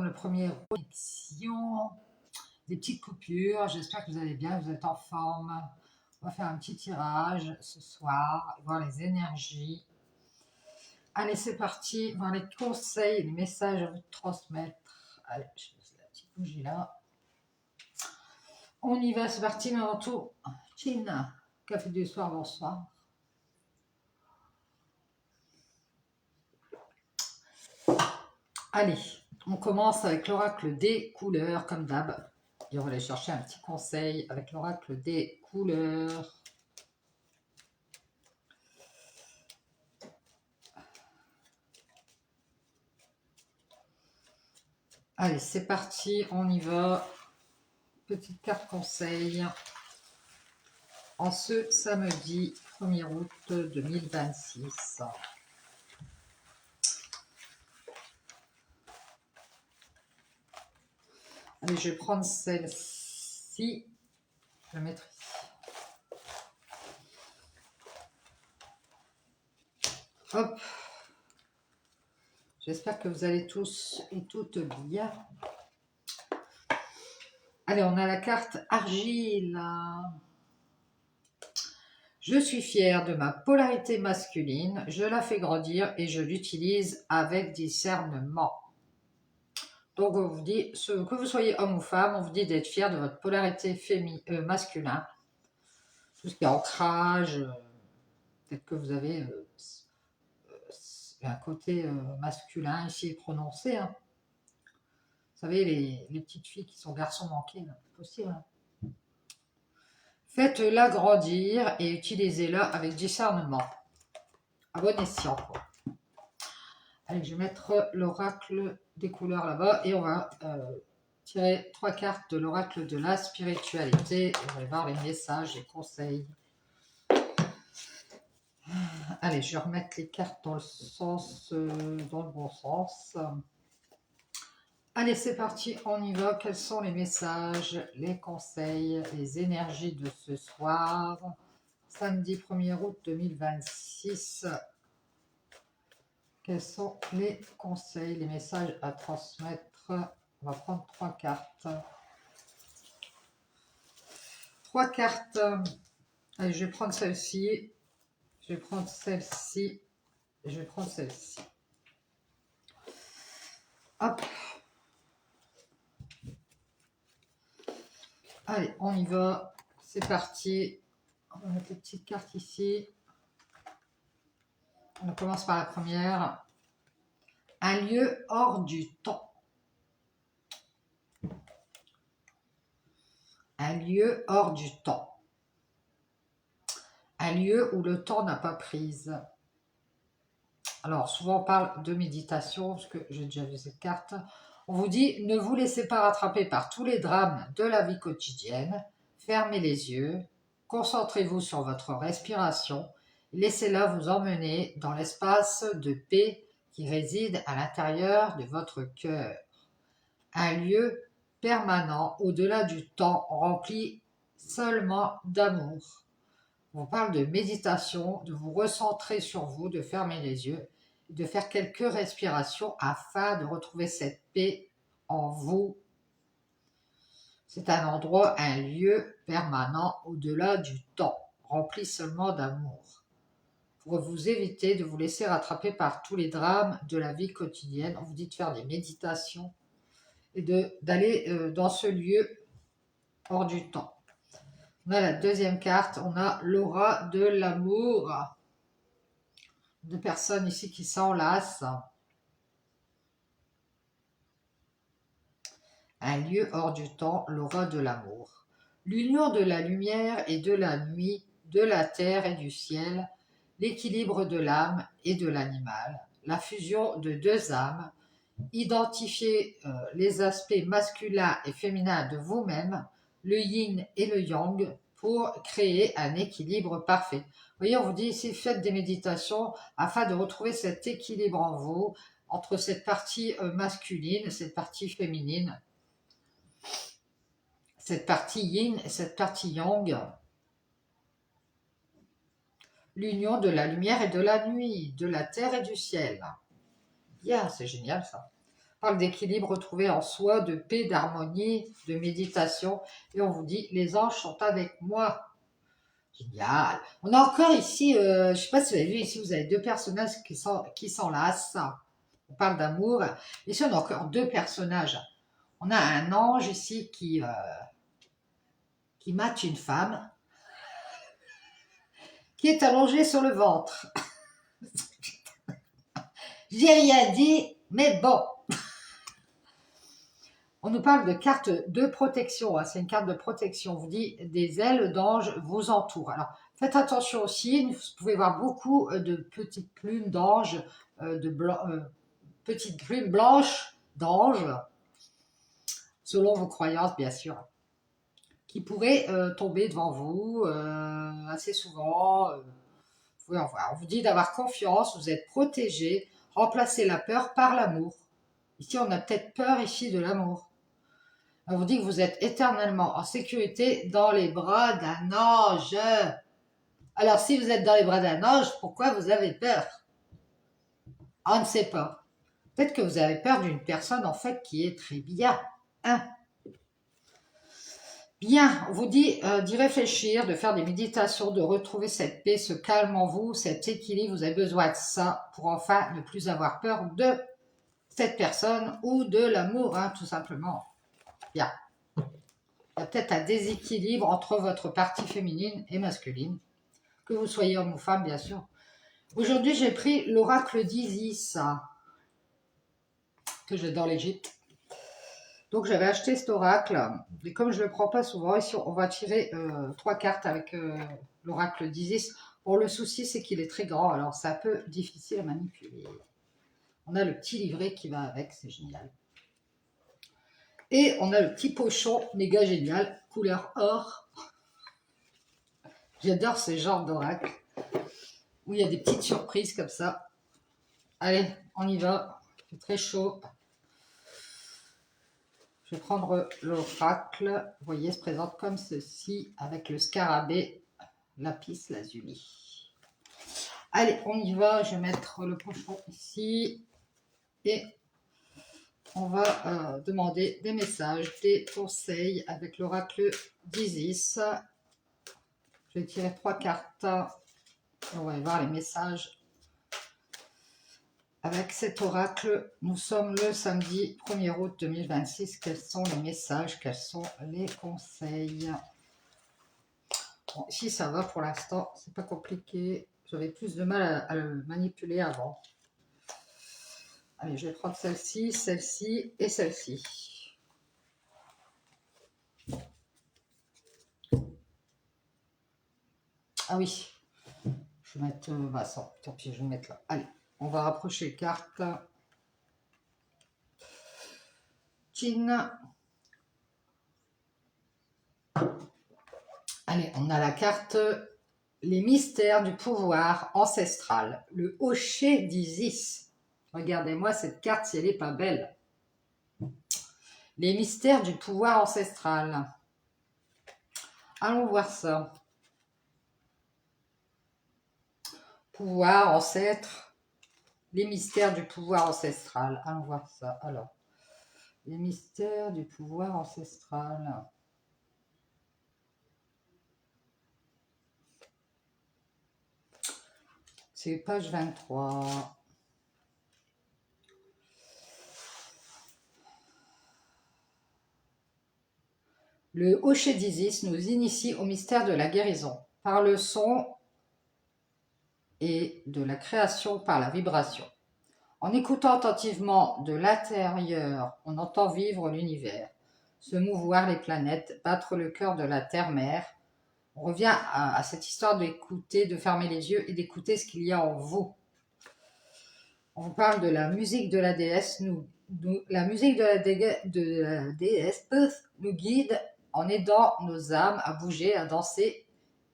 le premier connexion, des petites coupures. J'espère que vous allez bien, vous êtes en forme. On va faire un petit tirage ce soir, voir les énergies. Allez, c'est parti, voir les conseils, les messages à vous transmettre. Allez, je laisse la petite bougie là. On y va, c'est parti, mais avant tout, Chine, café du soir, bonsoir. Allez, on commence avec l'oracle des couleurs, comme d'hab. Et on va aller chercher un petit conseil avec l'oracle des couleurs. Allez, c'est parti, on y va. Petite carte conseil. En ce samedi 1er août 2026. Allez, je vais prendre celle-ci. Je vais la mettre ici. Hop. J'espère que vous allez tous et toutes bien. Allez, on a la carte argile. Je suis fière de ma polarité masculine. Je la fais grandir et je l'utilise avec discernement. Donc, on vous dit, que vous soyez homme ou femme, on vous dit d'être fier de votre polarité masculin. Tout ce qui est ancrage, peut-être que vous avez un côté masculin ici prononcé. Hein. Vous savez, les petites filles qui sont garçons manqués, c'est possible. Hein. Faites-la grandir et utilisez-la avec discernement. À bon escient, quoi. Allez, je vais mettre l'oracle des couleurs là-bas et on va tirer 3 cartes de l'oracle de la spiritualité. Et on va voir les messages et conseils. Allez, je vais remettre les cartes dans le bon sens. Allez, c'est parti, on y va. Quels sont les messages, les conseils, les énergies de ce soir, samedi 1er août 2026. Quels sont les conseils, les messages à transmettre? On va prendre 3 cartes. 3 cartes. Allez, je vais prendre celle-ci. Je vais prendre celle-ci. Je vais prendre celle-ci. Hop. Allez, on y va. C'est parti. On va mettre les petites cartes ici. On commence par la première. Un lieu hors du temps. Un lieu hors du temps. Un lieu où le temps n'a pas prise. Alors, souvent on parle de méditation, parce que j'ai déjà vu cette carte. On vous dit, ne vous laissez pas rattraper par tous les drames de la vie quotidienne. Fermez les yeux. Concentrez-vous sur votre respiration. Laissez-la vous emmener dans l'espace de paix qui réside à l'intérieur de votre cœur. Un lieu permanent au-delà du temps rempli seulement d'amour. On parle de méditation, de vous recentrer sur vous, de fermer les yeux, de faire quelques respirations afin de retrouver cette paix en vous. C'est un endroit, un lieu permanent au-delà du temps, rempli seulement d'amour. Pour vous éviter de vous laisser rattraper par tous les drames de la vie quotidienne, on vous dit de faire des méditations et d'aller dans ce lieu hors du temps. On a la deuxième carte, on a l'aura de l'amour. Deux personnes ici qui s'enlacent. Un lieu hors du temps, l'aura de l'amour. L'union de la lumière et de la nuit, de la terre et du ciel, l'équilibre de l'âme et de l'animal, la fusion de deux âmes, identifiez les aspects masculins et féminins de vous-même, le yin et le yang, pour créer un équilibre parfait. Vous voyez, on vous dit ici, faites des méditations afin de retrouver cet équilibre en vous, entre cette partie masculine et cette partie féminine, cette partie yin et cette partie yang. L'union de la lumière et de la nuit, de la terre et du ciel. Bien, c'est génial ça. On parle d'équilibre retrouvé en soi, de paix, d'harmonie, de méditation. Et on vous dit, les anges sont avec moi. Génial. On a encore ici, je ne sais pas si vous avez vu, ici vous avez deux personnages qui s'enlacent. On parle d'amour. Ici on a encore deux personnages. On a un ange ici qui mate une femme qui est allongée sur le ventre. J'ai rien dit, mais bon. On nous parle de carte de protection. Hein. C'est une carte de protection. On vous dit des ailes d'ange vous entourent. Alors, faites attention aussi. Vous pouvez voir beaucoup de petites plumes d'ange, petites plumes blanches d'ange, selon vos croyances, bien sûr, qui pourraient tomber devant vous assez souvent. Vous pouvez en voir. On vous dit d'avoir confiance. Vous êtes protégé. Remplacez la peur par l'amour. Ici, on a peut-être peur ici de l'amour. On vous dit que vous êtes éternellement en sécurité dans les bras d'un ange. Alors, si vous êtes dans les bras d'un ange, pourquoi vous avez peur? On ne sait pas. Peut-être que vous avez peur d'une personne, en fait, qui est très bien. Hein? Bien, on vous dit d'y réfléchir, de faire des méditations, de retrouver cette paix, ce calme en vous, cet équilibre. Vous avez besoin de ça pour enfin ne plus avoir peur de cette personne ou de l'amour, hein, tout simplement. Bien. Il y a peut-être un déséquilibre entre votre partie féminine et masculine, que vous soyez homme ou femme, bien sûr. Aujourd'hui, j'ai pris l'oracle d'Isis, que j'ai dans l'Égypte. Donc, j'avais acheté cet oracle, et comme je ne le prends pas souvent, ici, on va tirer 3 cartes avec l'oracle d'Isis. Bon, le souci, c'est qu'il est très grand, alors c'est un peu difficile à manipuler. On a le petit livret qui va avec, c'est génial. Et on a le petit pochon, méga génial, couleur or. J'adore ce genre d'oracle, où il y a des petites surprises comme ça. Allez, on y va, c'est très chaud. Je vais prendre l'oracle, vous voyez, se présente comme ceci, avec le scarabée, lapis lazuli. Allez, on y va, je vais mettre le pochon ici, et on va demander des messages, des conseils avec l'oracle d'Isis. Je vais tirer 3 cartes, on va y voir les messages. Avec cet oracle, nous sommes le samedi 1er août 2026. Quels sont les messages? Quels sont les conseils? Bon, ici, ça va pour l'instant. C'est pas compliqué. J'avais plus de mal à le manipuler avant. Allez, je vais prendre celle-ci, celle-ci et celle-ci. Ah oui. Je vais mettre... bah, ça, tant pis, je vais mettre là. Allez. On va rapprocher les cartes. Chin. Allez, on a la carte les mystères du pouvoir ancestral. Le hocher d'Isis. Regardez-moi cette carte si elle n'est pas belle. Les mystères du pouvoir ancestral. Allons voir ça. Pouvoir, ancêtre. Les mystères du pouvoir ancestral. Allons voir ça. Alors, les mystères du pouvoir ancestral. C'est page 23. Le hocher d'Isis nous initie au mystère de la guérison par le son et de la création par la vibration. En écoutant attentivement de l'intérieur, on entend vivre l'univers, se mouvoir les planètes, battre le cœur de la terre-mère. On revient à cette histoire d'écouter, de fermer les yeux et d'écouter ce qu'il y a en vous. On parle de la musique de la déesse. La musique de la déesse nous guide en aidant nos âmes à bouger, à danser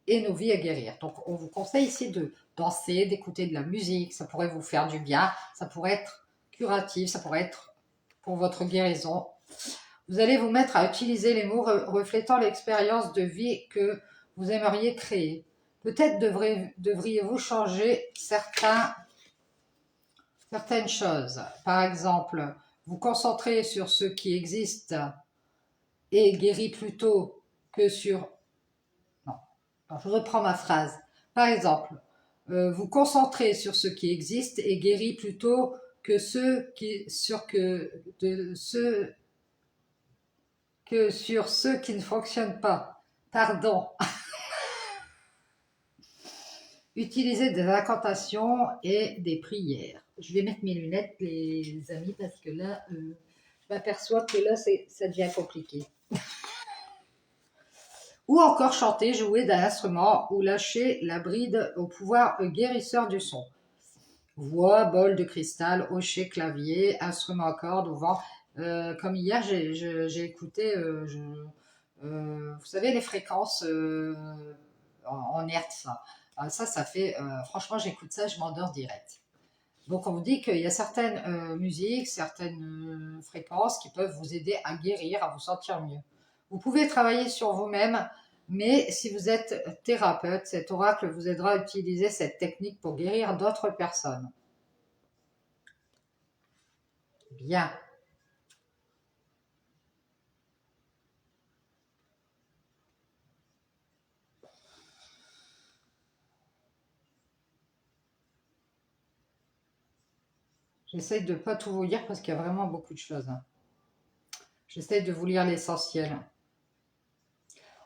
et nos vies à guérir. Donc, on vous conseille ici de danser, d'écouter de la musique. Ça pourrait vous faire du bien. Ça pourrait être curatif. Ça pourrait être pour votre guérison. Vous allez vous mettre à utiliser les mots reflétant l'expérience de vie que vous aimeriez créer. Peut-être devriez-vous changer certaines choses. Par exemple, vous concentrer sur ce qui existe et guérit plutôt que sur... Non, alors, je reprends ma phrase. Par exemple, vous concentrez sur ce qui existe et guérit plutôt que sur ceux qui ne fonctionnent pas. Pardon. Utilisez des incantations et des prières. Je vais mettre mes lunettes, les amis, parce que là, je m'aperçois que là, ça devient compliqué. Ou encore chanter, jouer d'un instrument ou lâcher la bride au pouvoir guérisseur du son. Voix, bol de cristal, hocher, clavier, instrument à cordes ou vent. Comme hier, j'ai écouté, vous savez, les fréquences en hertz. Ça fait, franchement, j'écoute ça, je m'endors direct. Donc, on vous dit qu'il y a certaines musiques, certaines fréquences qui peuvent vous aider à guérir, à vous sentir mieux. Vous pouvez travailler sur vous-même, mais si vous êtes thérapeute, cet oracle vous aidera à utiliser cette technique pour guérir d'autres personnes. Bien. J'essaye de ne pas tout vous lire parce qu'il y a vraiment beaucoup de choses. J'essaye de vous lire l'essentiel.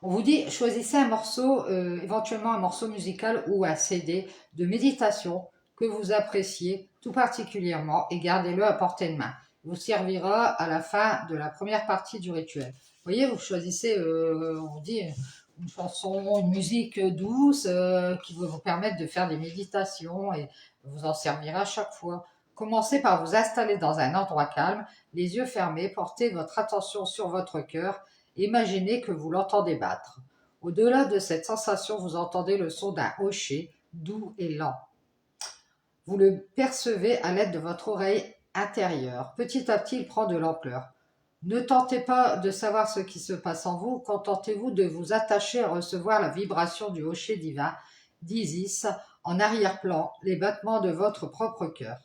On vous dit, choisissez un morceau, éventuellement un morceau musical ou un CD de méditation que vous appréciez tout particulièrement et gardez-le à portée de main. Il vous servira à la fin de la première partie du rituel. Vous voyez, vous choisissez, on vous dit, une chanson, une musique douce qui va vous permettre de faire des méditations et vous en servira à chaque fois. Commencez par vous installer dans un endroit calme, les yeux fermés, portez votre attention sur votre cœur. Imaginez que vous l'entendez battre. Au-delà de cette sensation, vous entendez le son d'un hocher, doux et lent. Vous le percevez à l'aide de votre oreille intérieure. Petit à petit, il prend de l'ampleur. Ne tentez pas de savoir ce qui se passe en vous, contentez-vous de vous attacher à recevoir la vibration du hocher divin d'Isis en arrière-plan, les battements de votre propre cœur.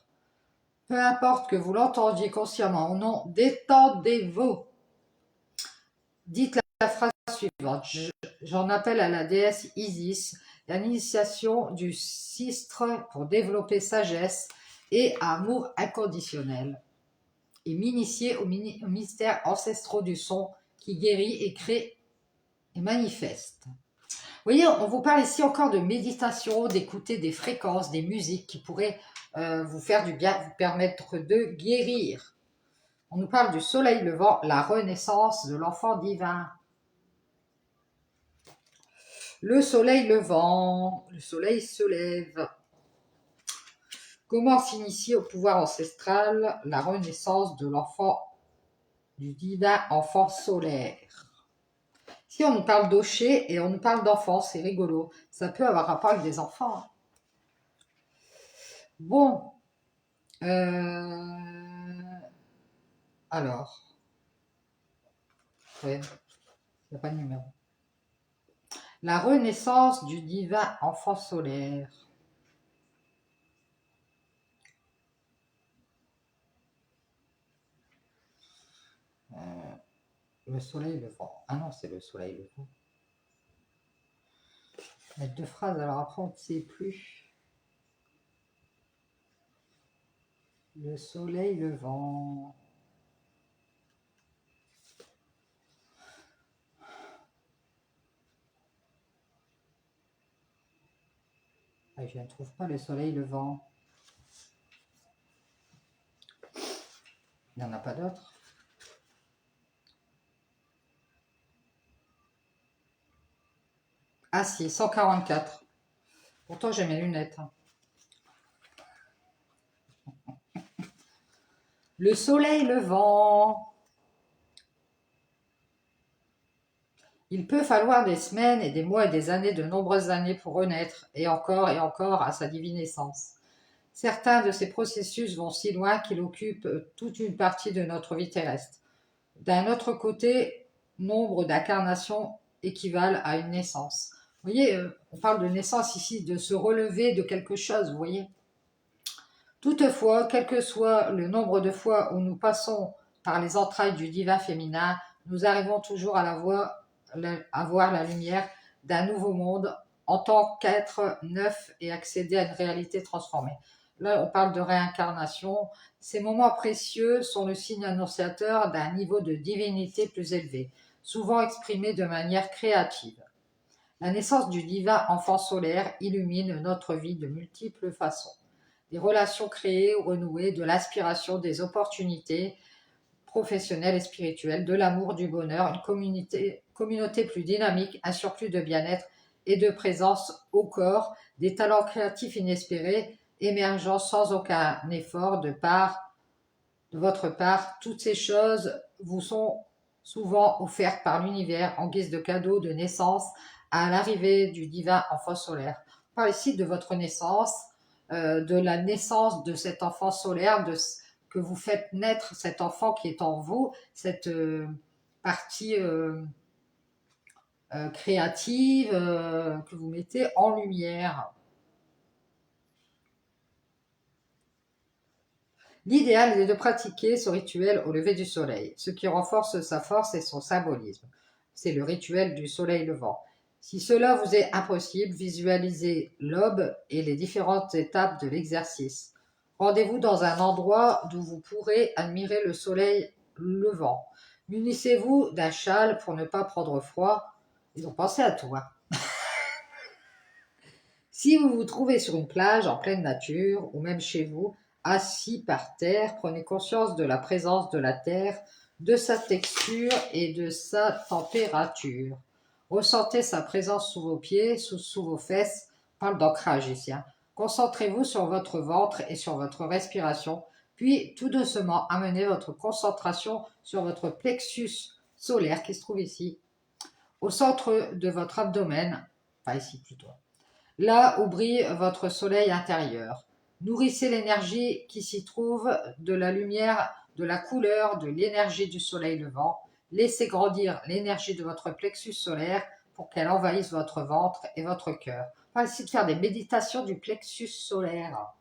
Peu importe que vous l'entendiez consciemment ou non, détendez-vous. Dites la phrase suivante. J'en appelle à la déesse Isis, l'initiation du sistre pour développer sagesse et amour inconditionnel. Et m'initier aux mystères ancestraux du son qui guérit et crée et manifeste. Vous voyez, on vous parle ici encore de méditation, d'écouter des fréquences, des musiques qui pourraient vous faire du bien, vous permettre de guérir. On nous parle du soleil levant, la renaissance de l'enfant divin. Le soleil levant, le soleil se lève. Comment s'initier au pouvoir ancestral, la renaissance de l'enfant, du divin enfant solaire. Si on nous parle d'Oché et on nous parle d'enfants, c'est rigolo. Ça peut avoir rapport avec des enfants. Bon. Alors. Ouais, il n'y a pas de numéro. La renaissance du divin enfant solaire. Le soleil levant. Ah non, c'est le soleil levant. Mettre deux phrases, alors après on ne sait plus. Le soleil levant. Ah, je ne trouve pas le soleil levant. Il n'y en a pas d'autres. Ah si, 144. Pourtant j'ai mes lunettes. Le soleil levant. Il peut falloir des semaines et des mois et des années, de nombreuses années pour renaître, et encore à sa divine essence. Certains de ces processus vont si loin qu'ils occupent toute une partie de notre vie terrestre. D'un autre côté, nombre d'incarnations équivalent à une naissance. Vous voyez, on parle de naissance ici, de se relever de quelque chose, vous voyez. Toutefois, quel que soit le nombre de fois où nous passons par les entrailles du divin féminin, nous arrivons toujours à voir la lumière d'un nouveau monde en tant qu'être neuf et accéder à une réalité transformée. Là, on parle de réincarnation. Ces moments précieux sont le signe annonciateur d'un niveau de divinité plus élevé, souvent exprimé de manière créative. La naissance du divin enfant solaire illumine notre vie de multiples façons. Des relations créées ou renouées, de l'aspiration, des opportunités professionnelles et spirituelles, de l'amour, du bonheur, une communauté plus dynamique, un surplus de bien-être et de présence au corps, des talents créatifs inespérés émergeant sans aucun effort de votre part. Toutes ces choses vous sont souvent offertes par l'univers en guise de cadeau de naissance à l'arrivée du divin enfant solaire. On parle ici de votre naissance, de la naissance de cet enfant solaire, que vous faites naître cet enfant qui est en vous, cette partie créative que vous mettez en lumière. L'idéal est de pratiquer ce rituel au lever du soleil, ce qui renforce sa force et son symbolisme. C'est le rituel du soleil levant. Si cela vous est impossible, visualisez l'aube et les différentes étapes de l'exercice. Rendez-vous dans un endroit d'où vous pourrez admirer le soleil levant. Munissez-vous d'un châle pour ne pas prendre froid. Ils ont pensé à toi. Si vous vous trouvez sur une plage en pleine nature ou même chez vous, assis par terre, prenez conscience de la présence de la terre, de sa texture et de sa température. Ressentez sa présence sous vos pieds, sous vos fesses. On parle d'ancrage ici. Concentrez-vous sur votre ventre et sur votre respiration, puis tout doucement amenez votre concentration sur votre plexus solaire qui se trouve ici, au centre de votre abdomen, pas ici plutôt, là où brille votre soleil intérieur. Nourrissez l'énergie qui s'y trouve de la lumière, de la couleur, de l'énergie du soleil levant. Laissez grandir l'énergie de votre plexus solaire pour qu'elle envahisse votre ventre et votre cœur. On va essayer de faire des méditations du plexus solaire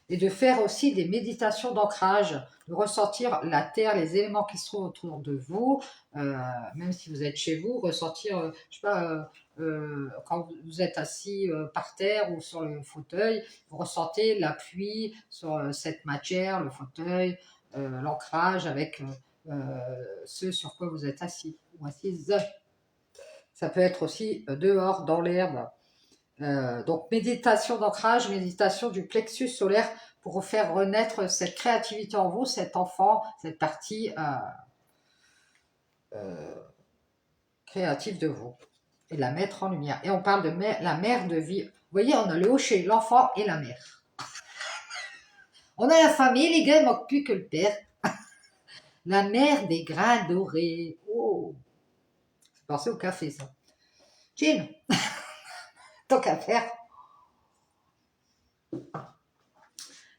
et de faire aussi des méditations d'ancrage, de ressentir la terre, les éléments qui se trouvent autour de vous, même si vous êtes chez vous, ressentir, je sais pas, quand vous êtes assis par terre ou sur le fauteuil, vous ressentez l'appui sur cette matière, le fauteuil, l'ancrage avec ce sur quoi vous êtes assis ou assise. Ça peut être aussi dehors, dans l'herbe. Donc méditation d'ancrage, méditation du plexus solaire pour faire renaître cette créativité en vous, cet enfant, cette partie créative de vous, et la mettre en lumière. Et on parle de la mère de vie. Vous voyez, on a le hocher, l'enfant et la mère. On a la famille, les gars, il manque plus que le père. La mère des grains dorés. Oh, c'est pensé au café, ça. Gin, tant qu'à faire.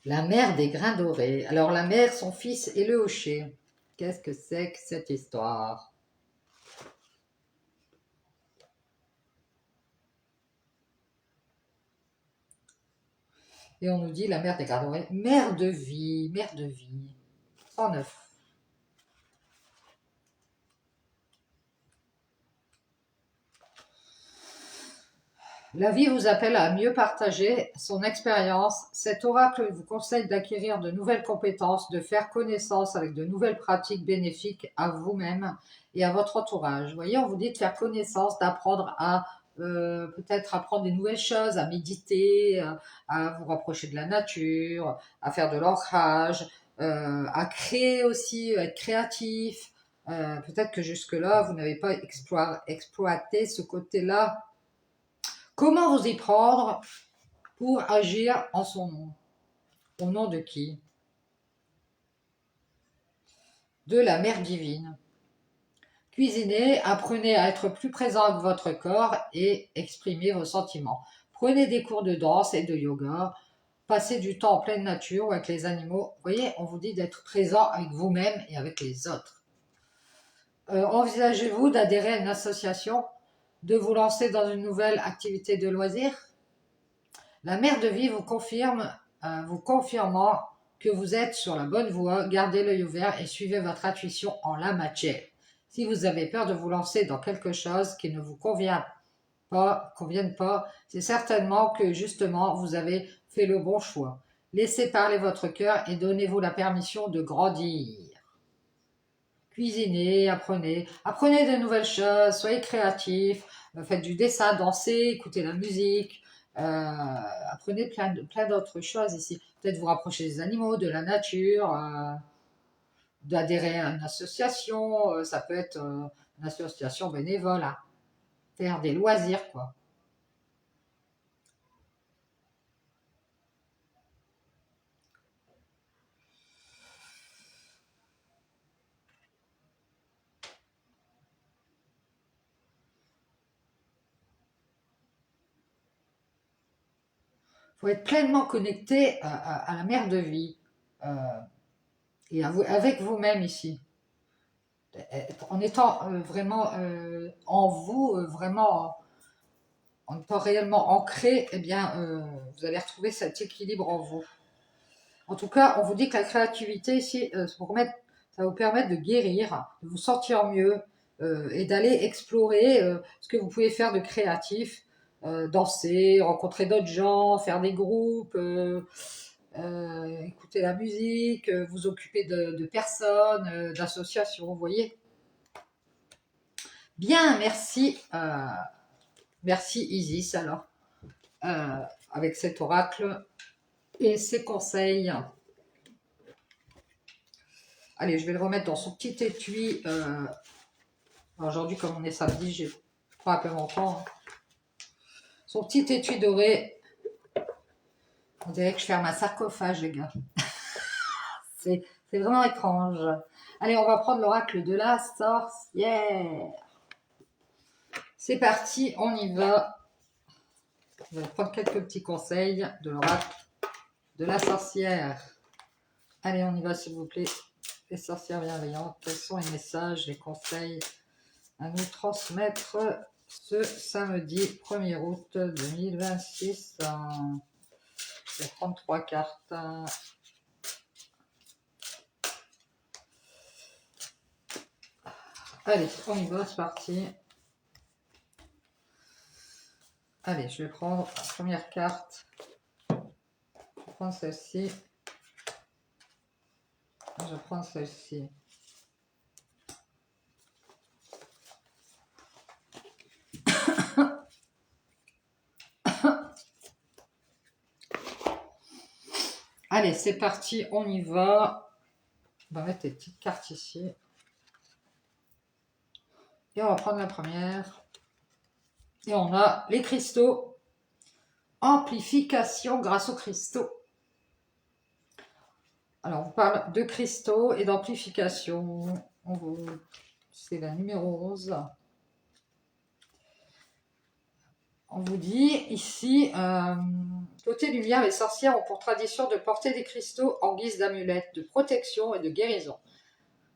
La mère des grains dorés. Alors la mère, son fils et le hocher. Qu'est-ce que c'est que cette histoire? Et on nous dit la mère des grains dorés. Mère de vie, mère de vie. 109. La vie vous appelle à mieux partager son expérience. Cet oracle vous conseille d'acquérir de nouvelles compétences, de faire connaissance avec de nouvelles pratiques bénéfiques à vous-même et à votre entourage. Vous voyez, on vous dit de faire connaissance, d'apprendre à peut-être apprendre des nouvelles choses, à méditer, à vous rapprocher de la nature, à faire de l'ancrage, à créer aussi, être créatif. Peut-être que jusque-là, vous n'avez pas exploité ce côté-là. Comment vous y prendre pour agir en son nom? Au nom de qui? De la Mère divine. Cuisinez, apprenez à être plus présent avec votre corps et exprimez vos sentiments. Prenez des cours de danse et de yoga. Passez du temps en pleine nature ou avec les animaux. Vous voyez, on vous dit d'être présent avec vous-même et avec les autres. Envisagez-vous d'adhérer à une association, de vous lancer dans une nouvelle activité de loisir? La mère de vie vous confirme vous confirmant que vous êtes sur la bonne voie. Gardez l'œil ouvert et suivez votre intuition en la matière. Si vous avez peur de vous lancer dans quelque chose qui ne vous convienne pas, c'est certainement que justement vous avez fait le bon choix. Laissez parler votre cœur et donnez-vous la permission de grandir. Cuisinez, apprenez de nouvelles choses, soyez créatifs, faites du dessin, dansez, écoutez la musique, apprenez plein d'autres choses ici. Peut-être vous rapprocher des animaux, de la nature, d'adhérer à une association, ça peut être une association bénévole, hein. Faire des loisirs, quoi. Il faut être pleinement connecté à la mer de vie euh, et avec vous-même ici. En étant vraiment en vous, vraiment en étant réellement ancré, eh bien, vous allez retrouver cet équilibre en vous. En tout cas, on vous dit que la créativité ici, ça va vous permettre de guérir, de vous sentir mieux et d'aller explorer ce que vous pouvez faire de créatif, danser, rencontrer d'autres gens, faire des groupes, écouter la musique, vous occuper de personnes, d'associations, vous voyez. Bien, merci. Merci Isis alors, avec cet oracle et ses conseils. Allez, je vais le remettre dans son petit étui. Aujourd'hui, comme on est samedi, j'ai pas un peu mon temps. Hein. Son petit étui doré. On dirait que je ferme un sarcophage, les gars. C'est vraiment étrange. Allez, on va prendre l'oracle de la sorcière. C'est parti, on y va. Je vais prendre quelques petits conseils de l'oracle de la sorcière. Allez, on y va, s'il vous plaît. Les sorcières bienveillantes, quels sont les messages, les conseils à nous transmettre ce samedi 1er août 2026. Je vais prendre 3 cartes. Allez, on y va, c'est parti. Allez, je vais prendre la première carte. Je vais prendre celle-ci. Je prends celle-ci. Allez, c'est parti, on y va. On va mettre les petites cartes ici. Et on va prendre la première. Et on a les cristaux. Amplification grâce aux cristaux. Alors, on parle de cristaux et d'amplification. C'est la numéro 11. On vous dit ici, côté lumière, les sorcières ont pour tradition de porter des cristaux en guise d'amulette, de protection et de guérison.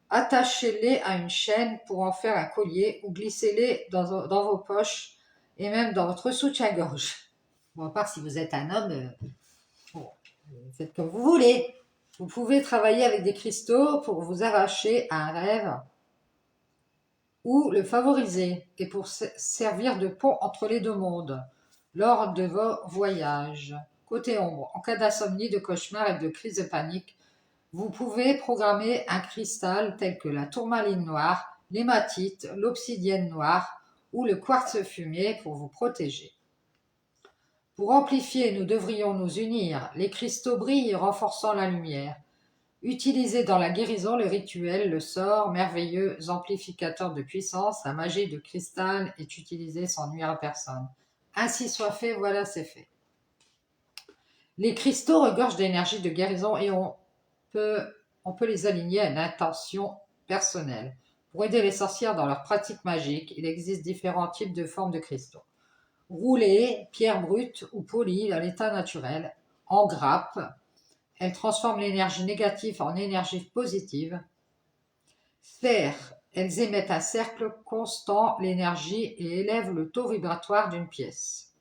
Attachez-les à une chaîne pour en faire un collier ou glissez-les dans vos poches et même dans votre soutien-gorge. Bon, à part si vous êtes un homme, bon, faites comme vous voulez. Vous pouvez travailler avec des cristaux pour vous arracher à un rêve ou le favoriser et pour servir de pont entre les deux mondes lors de vos voyages. Côté ombre, en cas d'insomnie, de cauchemar et de crise de panique, vous pouvez programmer un cristal tel que la tourmaline noire, l'hématite, l'obsidienne noire ou le quartz fumé pour vous protéger. Pour amplifier, nous devrions nous unir. Les cristaux brillent, renforçant la lumière. Utilisez dans la guérison le rituel, le sort, merveilleux amplificateur de puissance, la magie de cristal est utilisée sans nuire à personne. Ainsi soit fait, voilà c'est fait. Les cristaux regorgent d'énergie de guérison et on peut les aligner à une intention personnelle. Pour aider les sorcières dans leur pratique magique, il existe différents types de formes de cristaux. Roulés, pierre brute ou polie dans l'état naturel, en grappe, elles transforment l'énergie négative en énergie positive. Sphères, elles émettent un cercle constant l'énergie et élèvent le taux vibratoire d'une pièce.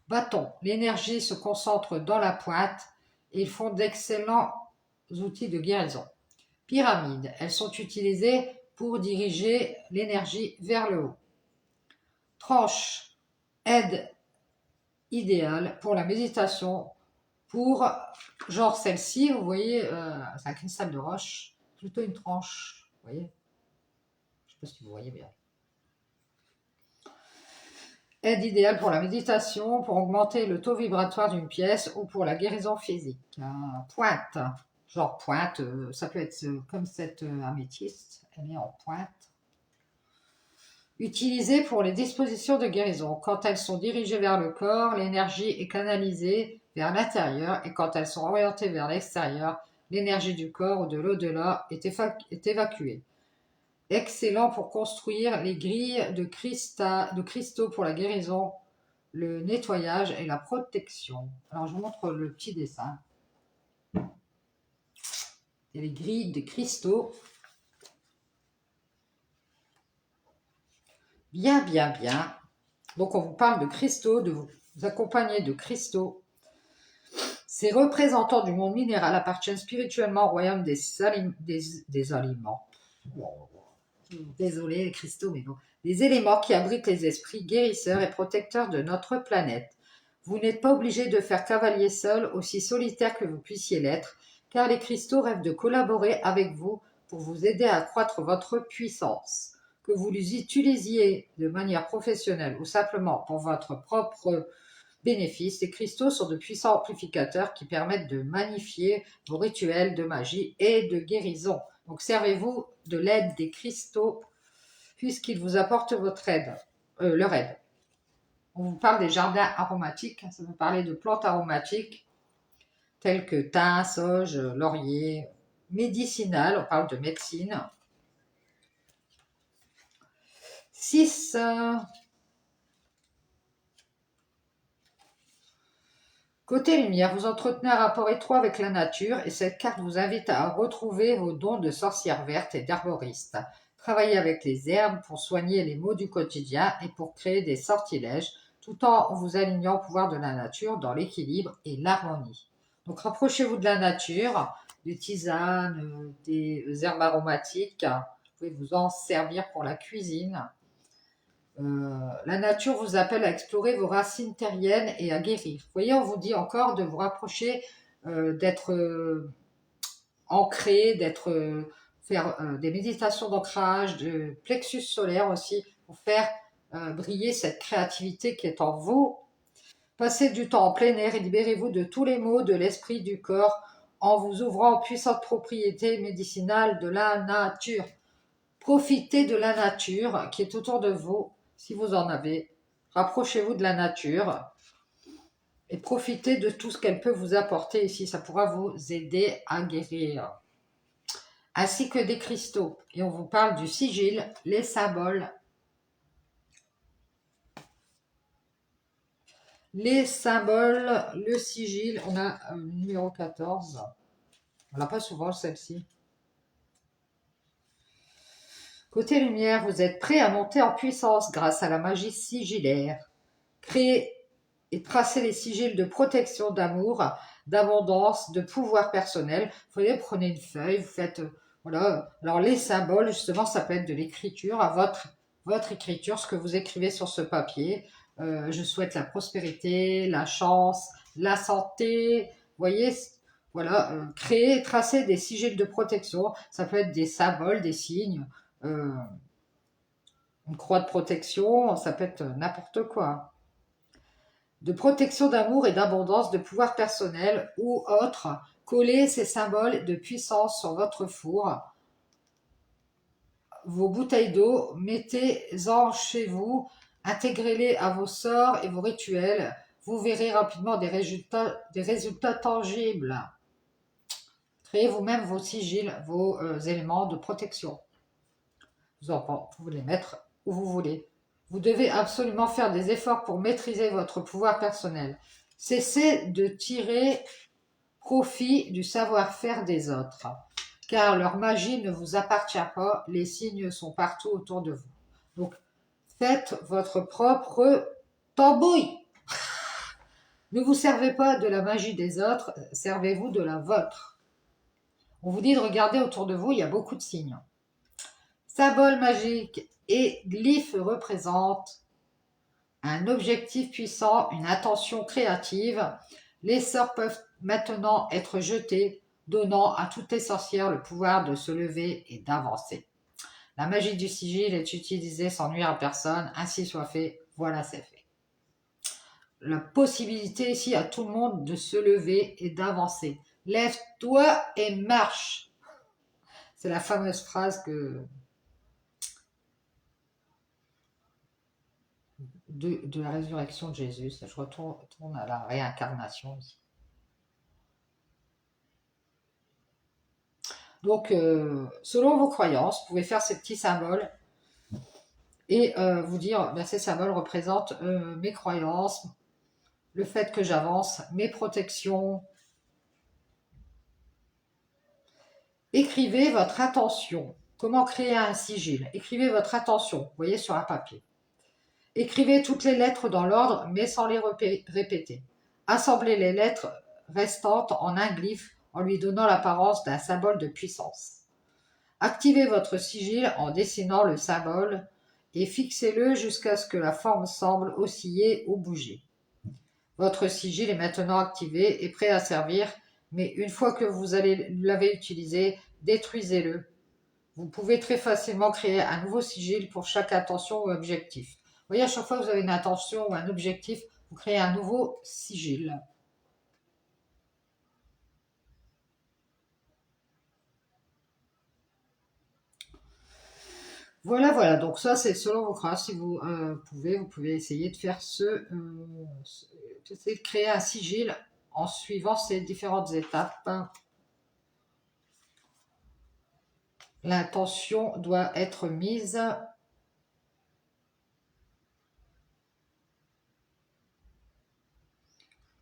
Bâton, l'énergie se concentre dans la pointe et ils font d'excellents outils de guérison. Pyramide, elles sont utilisées pour diriger l'énergie vers le haut. Tranche, aide idéale pour la méditation, pour genre celle-ci, vous voyez, c'est un cristal de roche, plutôt une tranche, vous voyez, je ne sais pas si vous voyez bien. Aide idéale pour la méditation, pour augmenter le taux vibratoire d'une pièce ou pour la guérison physique. Pointe, genre pointe, ça peut être comme cette améthyste, elle est en pointe. Utilisée pour les dispositions de guérison. Quand elles sont dirigées vers le corps, l'énergie est canalisée vers l'intérieur et quand elles sont orientées vers l'extérieur, l'énergie du corps ou de l'au-delà est évacuée. Excellent pour construire les grilles de cristaux pour la guérison, le nettoyage et la protection. Alors je vous montre le petit dessin. Et les grilles de cristaux. Bien, bien, bien. Donc on vous parle de cristaux, de vous accompagner de cristaux. Ces représentants du monde minéral appartiennent spirituellement au royaume des aliments. Désolé les cristaux, mais non. Des éléments qui abritent les esprits guérisseurs et protecteurs de notre planète. Vous n'êtes pas obligé de faire cavalier seul, aussi solitaire que vous puissiez l'être, car les cristaux rêvent de collaborer avec vous pour vous aider à accroître votre puissance. Que vous les utilisiez de manière professionnelle ou simplement pour votre propre bénéfice, les cristaux sont de puissants amplificateurs qui permettent de magnifier vos rituels de magie et de guérison. Donc servez-vous de l'aide des cristaux puisqu'ils vous apportent leur aide. On vous parle des jardins aromatiques, ça veut parler de plantes aromatiques telles que thym, sauge, laurier, médicinales, on parle de médecine. 6. Côté lumière, vous entretenez un rapport étroit avec la nature et cette carte vous invite à retrouver vos dons de sorcière verte et d'arboriste. Travaillez avec les herbes pour soigner les maux du quotidien et pour créer des sortilèges tout en vous alignant au pouvoir de la nature dans l'équilibre et l'harmonie. Donc rapprochez-vous de la nature, des tisanes, des herbes aromatiques. Vous pouvez vous en servir pour la cuisine. La nature vous appelle à explorer vos racines terriennes et à guérir. Vous voyez, on vous dit encore de vous rapprocher, d'être ancré, faire des méditations d'ancrage, de plexus solaire aussi, pour faire briller cette créativité qui est en vous. Passez du temps en plein air et libérez-vous de tous les maux de l'esprit, du corps, en vous ouvrant aux puissantes propriétés médicinales de la nature. Profitez de la nature qui est autour de vous. Si vous en avez, rapprochez-vous de la nature et profitez de tout ce qu'elle peut vous apporter ici. Ça pourra vous aider à guérir. Ainsi que des cristaux. Et on vous parle du sigil, les symboles. Les symboles, le sigil, on a numéro 14. On n'a pas souvent celle-ci. Côté lumière, vous êtes prêt à monter en puissance grâce à la magie sigillaire. Créez et tracez les sigils de protection, d'amour, d'abondance, de pouvoir personnel. Vous voyez, prenez une feuille, vous faites... voilà. Alors les symboles, justement, ça peut être de l'écriture, à votre écriture, ce que vous écrivez sur ce papier. Je souhaite la prospérité, la chance, la santé. Vous voyez, voilà, créer, tracer des sigils de protection. Ça peut être des symboles, des signes. Une croix de protection, ça peut être n'importe quoi. De protection, d'amour et d'abondance, de pouvoir personnel ou autre. Collez ces symboles de puissance sur votre four. Vos bouteilles d'eau, mettez-en chez vous, intégrez-les à vos sorts et vos rituels. Vous verrez rapidement des résultats tangibles. Créez vous-même vos sigils, vos éléments de protection. Vous pouvez les mettre où vous voulez. Vous devez absolument faire des efforts pour maîtriser votre pouvoir personnel. Cessez de tirer profit du savoir-faire des autres, car leur magie ne vous appartient pas, les signes sont partout autour de vous. Donc, faites votre propre tambouille. Ne vous servez pas de la magie des autres, servez-vous de la vôtre. On vous dit de regarder autour de vous, il y a beaucoup de signes. Symbole magique et glyphe représentent un objectif puissant, une intention créative. Les sorts peuvent maintenant être jetés, donnant à toutes les sorcières le pouvoir de se lever et d'avancer. La magie du sigil est utilisée sans nuire à personne, ainsi soit fait, voilà c'est fait. La possibilité ici à tout le monde de se lever et d'avancer. Lève-toi et marche. C'est la fameuse phrase de la résurrection de Jésus. Je retourne à la réincarnation ici. Donc, selon vos croyances, vous pouvez faire ces petits symboles et vous dire, ben, ces symboles représentent mes croyances, le fait que j'avance, mes protections. Écrivez votre intention. Comment créer un sigil? Écrivez votre intention, vous voyez, sur un papier. Écrivez toutes les lettres dans l'ordre, mais sans les répéter. Assemblez les lettres restantes en un glyphe en lui donnant l'apparence d'un symbole de puissance. Activez votre sigil en dessinant le symbole et fixez-le jusqu'à ce que la forme semble osciller ou bouger. Votre sigil est maintenant activé et prêt à servir, mais une fois que vous l'avez utilisé, détruisez-le. Vous pouvez très facilement créer un nouveau sigil pour chaque intention ou objectif. Vous voyez, à chaque fois que vous avez une intention ou un objectif, vous créez un nouveau sigil. Voilà, voilà. Donc ça, c'est selon vos croyances. Si vous pouvez essayer de faire essayer de créer un sigil en suivant ces différentes étapes. L'intention doit être mise.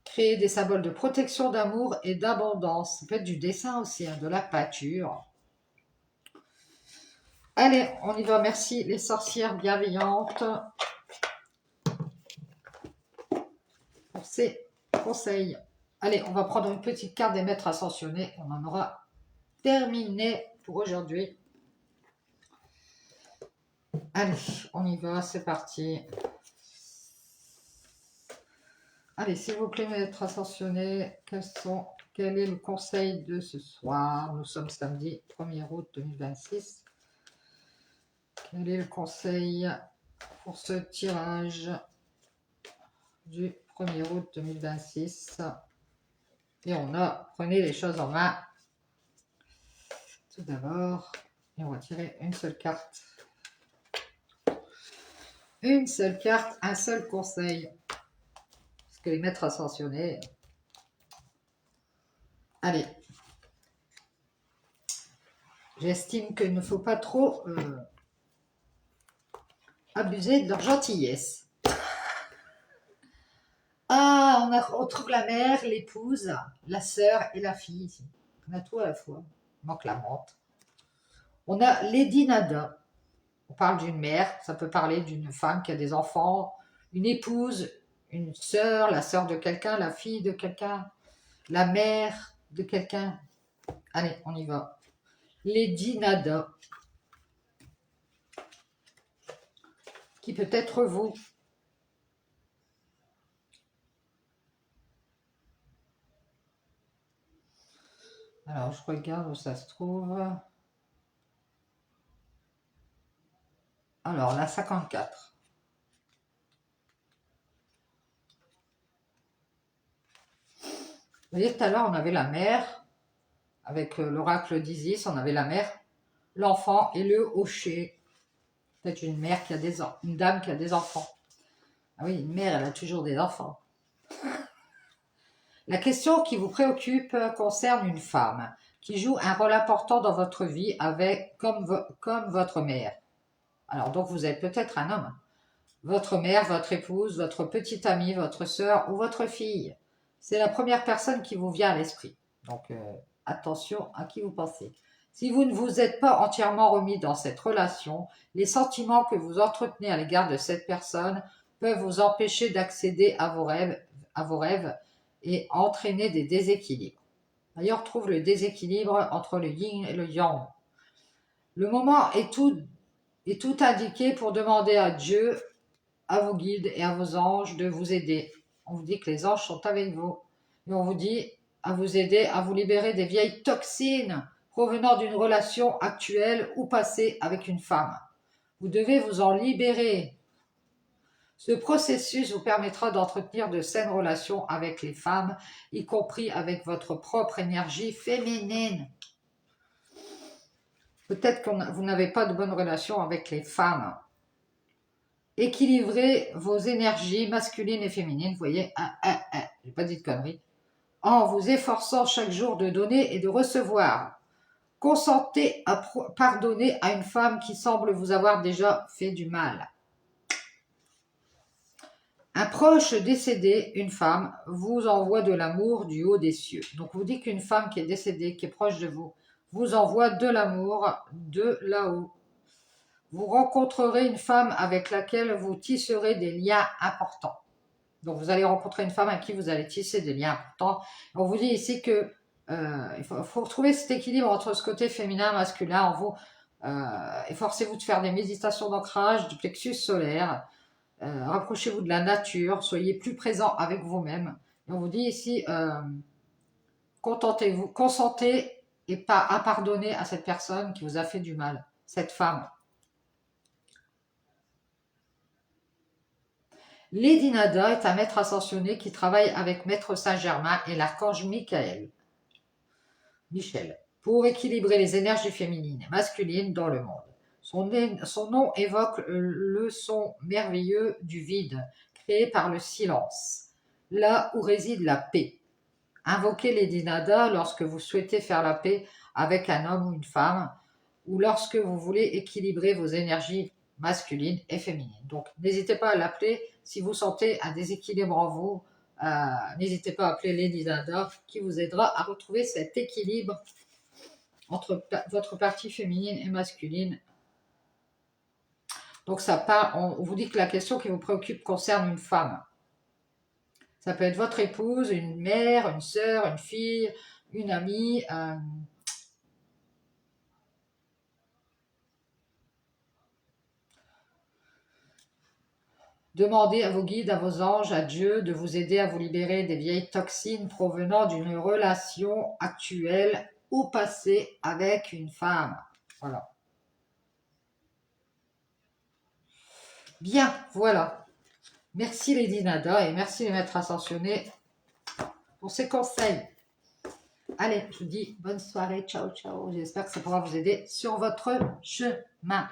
Créer des symboles de protection, d'amour et d'abondance. Ça peut être du dessin aussi, hein, de la peinture. Allez, on y va. Merci les sorcières bienveillantes pour ces conseils. Allez, on va prendre une petite carte des maîtres ascensionnés. On en aura terminé pour aujourd'hui. Allez, on y va, c'est parti. Allez, s'il vous plaît, maîtres ascensionnés, quel est le conseil de ce soir? Nous sommes samedi 1er août 2026. Quel est le conseil pour ce tirage du 1er août 2026? Et prenez les choses en main. Tout d'abord, et on va tirer une seule carte. Une seule carte, un seul conseil. Parce que les maîtres ascensionnés... Allez. J'estime qu'il ne faut pas trop abuser de leur gentillesse. Ah, on trouve la mère, l'épouse, la sœur et la fille ici. On a tout à la fois. Il manque la menthe. On a Lady Nada. On parle d'une mère, ça peut parler d'une femme qui a des enfants, une épouse, une sœur, la sœur de quelqu'un, la fille de quelqu'un, la mère de quelqu'un. Allez, on y va. Lady Nada. Qui peut être vous. Alors, je regarde où ça se trouve. Alors, la 54. Vous voyez, tout à l'heure, on avait la mère, avec l'oracle d'Isis, on avait la mère, l'enfant et le hocher. Peut-être une mère qui a une dame qui a des enfants. Ah oui, une mère, elle a toujours des enfants. La question qui vous préoccupe concerne une femme qui joue un rôle important dans votre vie comme votre mère. Alors donc vous êtes peut-être un homme. Votre mère, votre épouse, votre petite amie, votre sœur ou votre fille. C'est la première personne qui vous vient à l'esprit. Donc attention à qui vous pensez. Si vous ne vous êtes pas entièrement remis dans cette relation, les sentiments que vous entretenez à l'égard de cette personne peuvent vous empêcher d'accéder à vos rêves à vos rêves et entraîner des déséquilibres. D'ailleurs, trouve le déséquilibre entre le yin et le yang. Le moment est tout indiqué pour demander à Dieu, à vos guides et à vos anges de vous aider. On vous dit que les anges sont avec vous. Et on vous dit à vous aider à vous libérer des vieilles toxines provenant d'une relation actuelle ou passée avec une femme. Vous devez vous en libérer. Ce processus vous permettra d'entretenir de saines relations avec les femmes, y compris avec votre propre énergie féminine. Peut-être que vous n'avez pas de bonne relation avec les femmes. Équilibrez vos énergies masculines et féminines, vous voyez, j'ai pas dit de conneries, en vous efforçant chaque jour de donner et de recevoir. Consentez à pardonner à une femme qui semble vous avoir déjà fait du mal. Un proche décédé, une femme, vous envoie de l'amour du haut des cieux. Donc, vous dit qu'une femme qui est décédée, qui est proche de vous, vous envoie de l'amour de là-haut. Vous rencontrerez une femme avec laquelle vous tisserez des liens importants. Donc, vous allez rencontrer une femme avec qui vous allez tisser des liens importants. On vous dit ici que il faut retrouver cet équilibre entre ce côté féminin et masculin en vous. Efforcez-vous de faire des méditations d'ancrage du plexus solaire. Rapprochez-vous de la nature, soyez plus présent avec vous-même. Et on vous dit ici, contentez-vous, consentez et pas à pardonner à cette personne qui vous a fait du mal, cette femme. Lady Nada est un maître ascensionné qui travaille avec Maître Saint-Germain et l'archange Michel, pour équilibrer les énergies féminines et masculines dans le monde. Son nom évoque le son merveilleux du vide, créé par le silence, là où réside la paix. Invoquez Lady Nada lorsque vous souhaitez faire la paix avec un homme ou une femme, ou lorsque vous voulez équilibrer vos énergies masculines et féminines. Donc, n'hésitez pas à l'appeler si vous sentez un déséquilibre en vous. N'hésitez pas à appeler Lady Nada qui vous aidera à retrouver cet équilibre entre votre partie féminine et masculine. Donc, on vous dit que la question qui vous préoccupe concerne une femme. Ça peut être votre épouse, une mère, une sœur, une fille, une amie. Demandez à vos guides, à vos anges, à Dieu de vous aider à vous libérer des vieilles toxines provenant d'une relation actuelle ou passée avec une femme. Voilà. Bien, voilà. Merci Lady Nada et merci les maîtres ascensionnés pour ces conseils. Allez, je vous dis bonne soirée, ciao ciao. J'espère que ça pourra vous aider sur votre chemin.